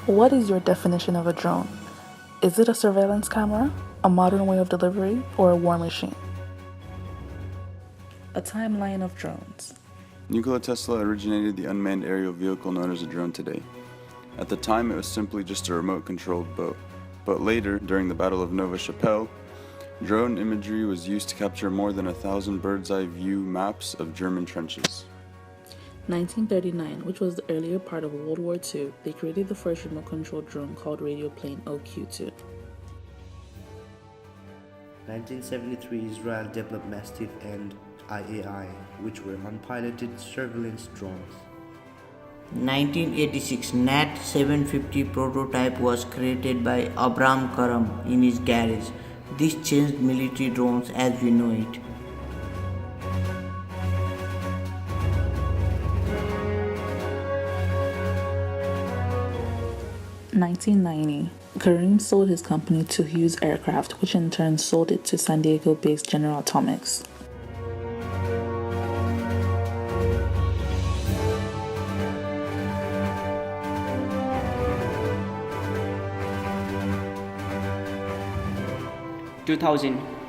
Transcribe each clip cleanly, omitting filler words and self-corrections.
What is your definition of a drone? Is it a surveillance camera, a modern way of delivery, or a war machine? A timeline of drones. Nikola Tesla originated the unmanned aerial vehicle known as a drone today. At the time, it was simply just a remote-controlled boat. But later, during the Battle of Nova Chapelle, drone imagery was used to capture more than 1,000 bird's-eye view maps of German trenches. 1939, which was the earlier part of World War II, they created the first remote-controlled drone called Radioplane OQ-2. 1973, Israel developed Mastiff and IAI, which were unpiloted surveillance drones. 1986, Nat 750 prototype was created by Abram Karam in his garage. This changed military drones as we know it. 1990, Kareem sold his company to Hughes Aircraft, which in turn sold it to San Diego-based General Atomics.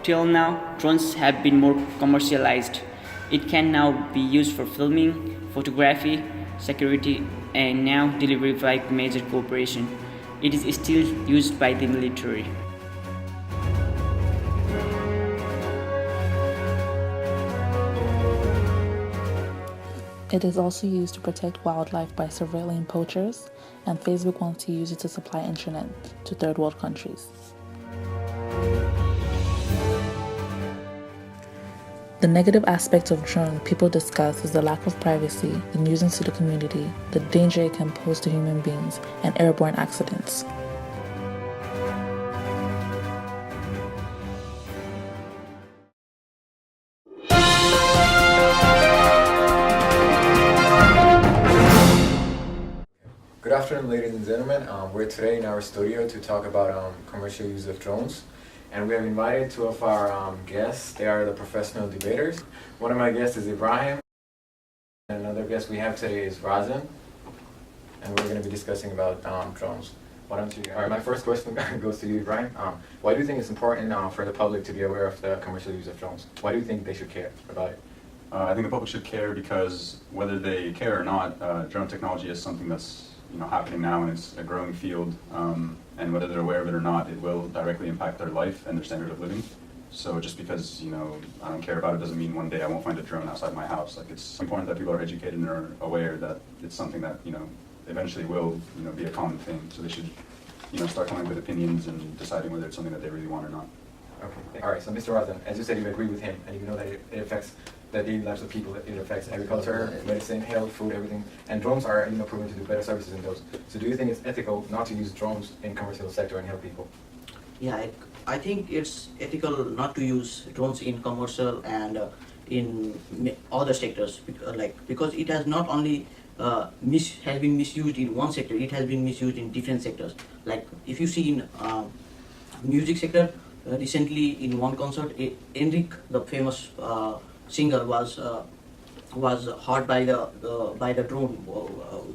Till now, drones have been more commercialized. It can now be used for filming, photography, security, and now delivery by major corporations. It is still used by the military. It is also used to protect wildlife by surveilling poachers, and Facebook wants to use it to supply internet to third world countries. The negative aspects of drone people discuss is the lack of privacy, the nuisance to the community, the danger it can pose to human beings, and airborne accidents. Good afternoon, ladies and gentlemen. We're today in our studio to talk about commercial use of drones. And we have invited two of our guests. They are the professional debaters. One of my guests is Ibrahim. And another guest we have today is Razan. And we're going to be discussing about drones. Why don't you... All right, my first question goes to you, Ibrahim. Why do you think it's important for the public to be aware of the commercial use of drones? Why do you think they should care about it? I think the public should care because whether they care or not, drone technology is something that's happening now, and it's a growing field. And whether they're aware of it or not, it will directly impact their life and their standard of living. So just because I don't care about it doesn't mean one day I won't find a drone outside my house. Like, it's important that people are educated and are aware that it's something that eventually will be a common thing. So they should start coming up with opinions and deciding whether it's something that they really want or not. Okay. All right. So Mr. Razan, as you said, you agree with him, and you know that it affects the daily lives of people. It affects agriculture, medicine, health, food, everything. And drones are proven to do better services than those. So do you think it's ethical not to use drones in commercial sector and help people? Yeah, I think it's ethical not to use drones in commercial and in other sectors, because it has not only has been misused in one sector, it has been misused in different sectors. Like if you see in music sector, recently in one concert, Enric, the famous singer, was hurt by the drone,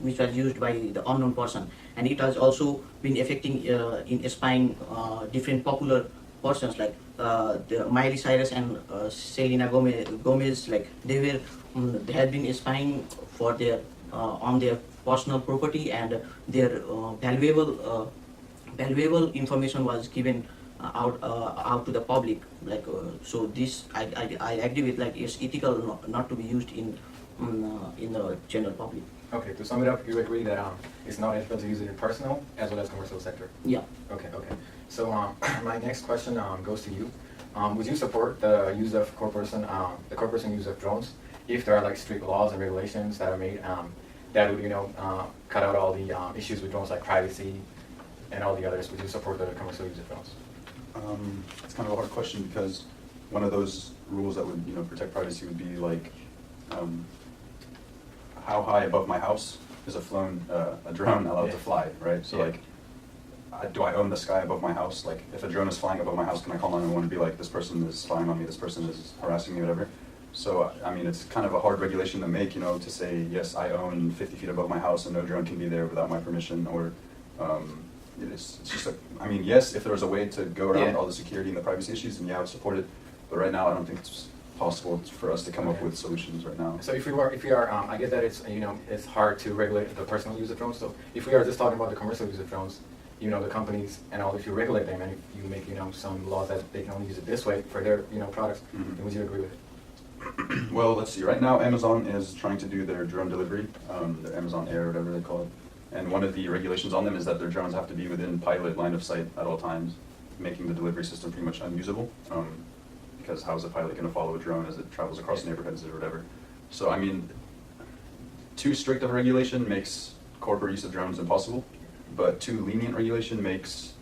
which was used by the unknown person, and it has also been affecting in spying different popular persons like the Miley Cyrus and Selena Gomez. Like they had been spying for their on their personal property, and their valuable information was given out to the public. So this I agree with. It's ethical not to be used in the general public. Okay, to sum it up, you agree that it's not ethical to use it in personal as well as commercial sector? Yeah. Okay. So my next question goes to you. Would you support the use of the corporation use of drones if there are strict laws and regulations that are made that would cut out all the issues with drones like privacy and all the others? Would you support the commercial use of drones? It's kind of a hard question because one of those rules that would protect privacy would be like how high above my house is a drone allowed to fly, right? So do I own the sky above my house? If a drone is flying above my house, can I call 911 and be like, this person is spying on me, this person is harassing me, whatever? So, I mean, it's kind of a hard regulation to make, to say, yes, I own 50 feet above my house and no drone can be there without my permission, or it's just yes, if there was a way to go around all the security and the privacy issues, then yeah, I would support it. But right now, I don't think it's possible for us to come up with solutions right now. So if we are, I get that it's hard to regulate the personal use of drones. So if we are just talking about the commercial use of drones, the companies and all, if you regulate them and if you make some laws that they can only use it this way for their products, then would you agree with it? Well, let's see. Right now, Amazon is trying to do their drone delivery, their Amazon Air, whatever they call it. And one of the regulations on them is that their drones have to be within pilot line of sight at all times, making the delivery system pretty much unusable. Because how is a pilot going to follow a drone as it travels across neighborhoods or whatever? So, I mean, too strict of a regulation makes corporate use of drones impossible, but too lenient regulation makes,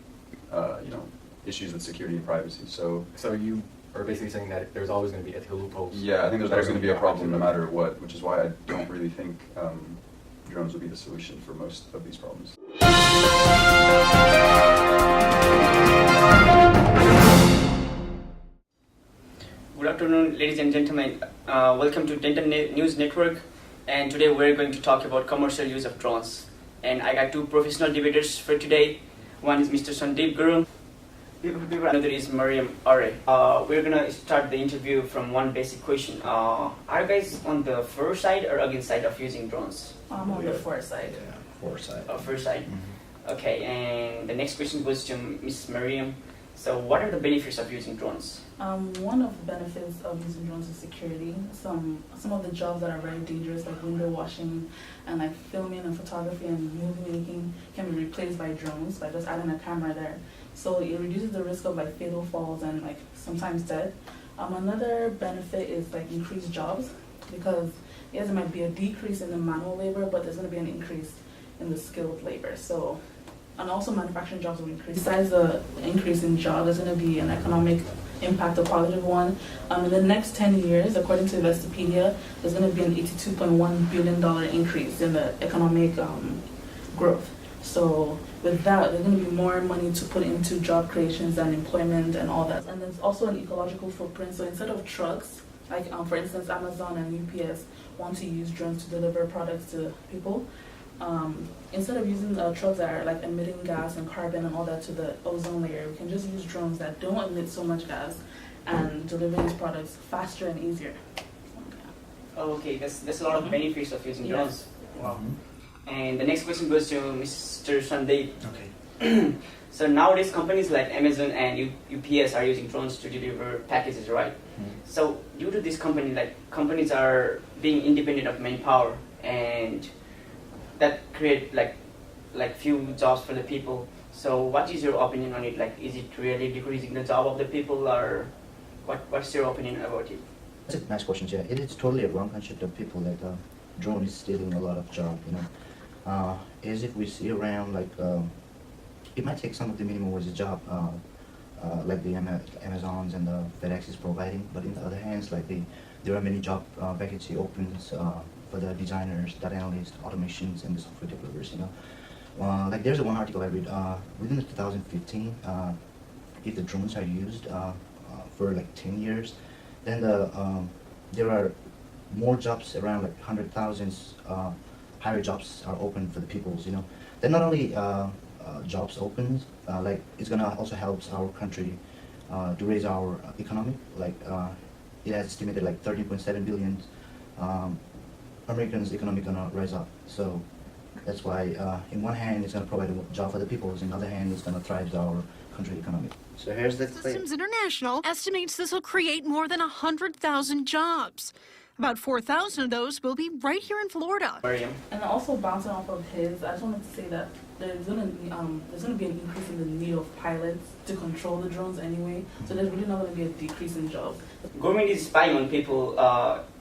issues with security and privacy. So you are basically saying that there's always going to be ethical loopholes. Yeah, I think there's always going to be a problem no matter what, which is why I don't really think drones will be the solution for most of these problems. Good afternoon, ladies and gentlemen. Welcome to Denton News Network, and today we're going to talk about commercial use of drones. And I got two professional debaters for today. One is Mr. Sandeep Guru. Another is Mariam Are. We're gonna start the interview from one basic question. Are you guys on the for side or against side of using drones? I'm on the for side. For side. For side. Mm-hmm. Okay, and the next question goes to Ms. Mariam. So what are the benefits of using drones? One of the benefits of using drones is security. Some of the jobs that are very dangerous, like window washing and like filming and photography and movie making, can be replaced by drones by just adding a camera there. So it reduces the risk of like fatal falls and like sometimes death. Another benefit is like increased jobs, because yes, there might be a decrease in the manual labor, but there's going to be an increase in the skilled labor. So, and also manufacturing jobs will increase. Besides the increase in jobs, there's going to be an economic impact, a positive one. In the next 10 years, according to Investopedia, there's going to be an $82.1 billion increase in the economic growth. So with that, there's going to be more money to put into job creations and employment and all that. And there's also an ecological footprint. So instead of trucks, like for instance, Amazon and UPS want to use drones to deliver products to people. Instead of using trucks that are like emitting gas and carbon and all that to the ozone layer, we can just use drones that don't emit so much gas and deliver these products faster and easier. Okay, there's a lot of benefits of using drones. Wow. And the next question goes to Mr. Sandeep. Okay. So nowadays companies like Amazon and UPS are using drones to deliver packages, right? So due to this companies are being independent of manpower, and that create like few jobs for the people. So what is your opinion on it? Like, is it really decreasing the job of the people, or what's your opinion about it? That's a nice question, yeah. It is totally a wrong concept of people, like drone is stealing a lot of job, As if we see around, it might take some of the minimum wage job, like the Amazons and the FedEx is providing, but in the other hands, there are many job vacancy opens for the designers, data analysts, automations, and the software developers, there's one article I read, within 2015, if the drones are used for 10 years, then there are more jobs, around 100,000 higher jobs are open for the peoples, Then not only jobs open, it's gonna also help our country to raise our economy. It has estimated 13.7 billion Americans' economy gonna rise up. So that's why, in one hand, it's gonna provide a job for the peoples, in the other hand, it's gonna thrive our country economy. So here's the Systems International estimates this will create more than 100,000 jobs. About 4,000 of those will be right here in Florida. And also bouncing off of his, I just wanted to say that there's gonna be an increase in the need of pilots to control the drones anyway. So there's really not gonna be a decrease in jobs. Government is spying on people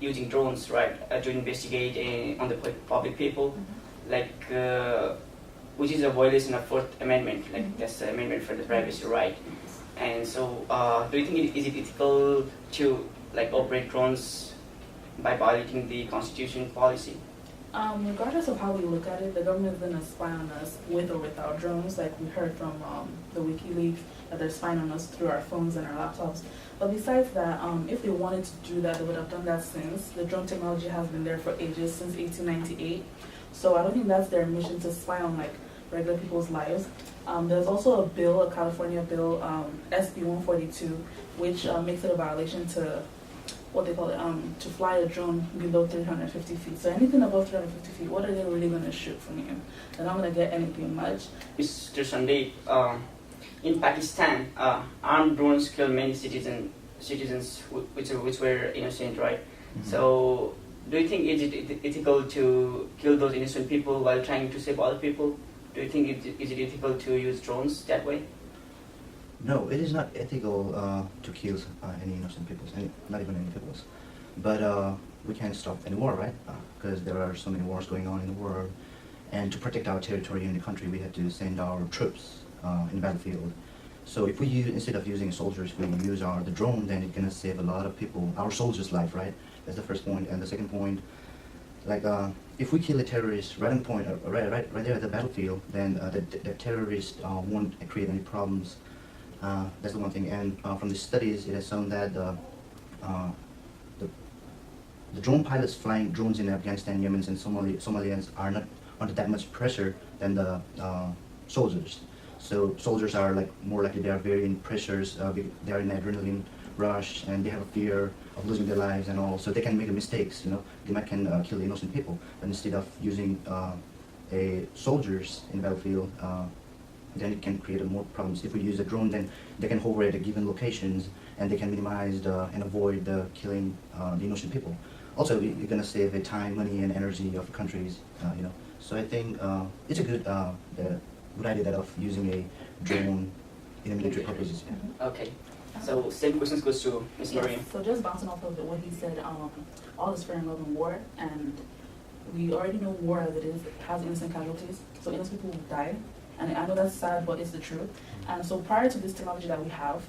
using drones, right, to investigate on the public people, which is a violation of Fourth Amendment, that's the amendment for the privacy right. And so, do you think is it ethical to operate drones by violating the Constitution policy? Regardless of how we look at it, the government is going to spy on us with or without drones. Like we heard from the WikiLeaks that they're spying on us through our phones and our laptops. But besides that, if they wanted to do that, they would have done that since. The drone technology has been there for ages, since 1898. So I don't think that's their mission to spy on like regular people's lives. There's also a bill, a California bill, SB 142, which makes it a violation to what they call it, to fly a drone below 350 feet. So anything above 350 feet, what are they really going to shoot from you? They're not going to get anything much. Mr. Sunday, in Pakistan, armed drones killed many citizens which were innocent, right? Mm-hmm. So, do you think is it ethical to kill those innocent people while trying to save other people? Do you think is it ethical to use drones that way? No, it is not ethical to kill any innocent people, not even any peoples. But we can't stop any war, right? Because there are so many wars going on in the world. And to protect our territory in the country, we have to send our troops in the battlefield. So if we use, instead of using soldiers, we use the drone, then it's going to save a lot of people, our soldiers' life, right? That's the first point. And the second point, like if we kill a terrorist right on the point, right there at the battlefield, then the terrorist won't create any problems. That's the one thing. And from the studies, it has shown that the drone pilots flying drones in Afghanistan, Yemen, and Somalians are not under that much pressure than the soldiers. So soldiers are like more likely, they are very in pressures, they are in adrenaline rush, and they have a fear of losing their lives and all. So they can make mistakes, you know. They might can kill innocent people. But instead of using soldiers in the battlefield, then it can create more problems. If we use a drone, then they can hover at a given locations, and they can minimize and avoid the killing the innocent people. Also, you're going to save the time, money, and energy of countries, you know. So I think it's a good idea that of using a drone in military purposes. Yeah. Okay. So same questions goes to Ms. Mariam. So just bouncing off of what he said, all is fair and love in war, and we already know war as it is has innocent casualties. So innocent people die. And I know that's sad, but it's the truth. And so prior to this technology that we have,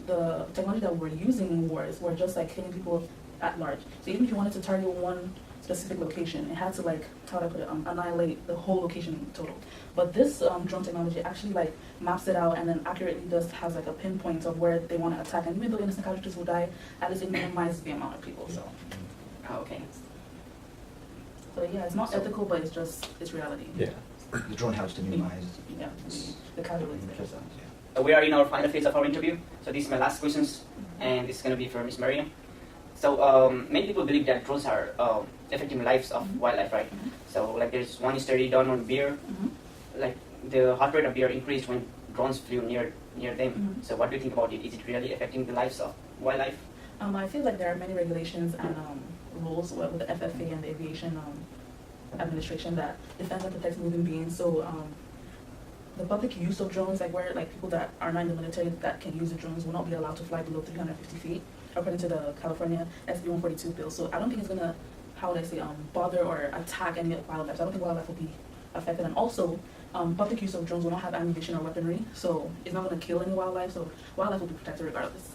the technology that we're using in wars were just like killing people at large. So even if you wanted to target one specific location, it had to like, how do I put it, annihilate the whole location in total. But this drone technology actually like maps it out and then accurately has like a pinpoint of where they want to attack. And even though innocent casualties will die, at least it minimizes the amount of people. So. Oh, okay. So yeah, it's not ethical, but it's reality. Yeah. The drone helps to minimize. Yeah, the casualties there. So. We are in our final phase of our interview. So this is my last questions, and this is going to be for Ms. Mariam. So many people believe that drones are affecting lives of wildlife, right? So like there's one study done on bear, like the heart rate of bear increased when drones flew near them. So what do you think about it? Is it really affecting the lives of wildlife? I feel like there are many regulations and rules with the FFA and the aviation administration that defends and protects moving beings. So the public use of drones, like where like people that are not in the military that can use the drones, will not be allowed to fly below 350 feet, according to the California SB 142 bill. So I don't think it's gonna, how would I say, bother or attack any wildlife. So I don't think wildlife will be affected. And also, public use of drones will not have ammunition or weaponry, so it's not gonna kill any wildlife. So wildlife will be protected regardless.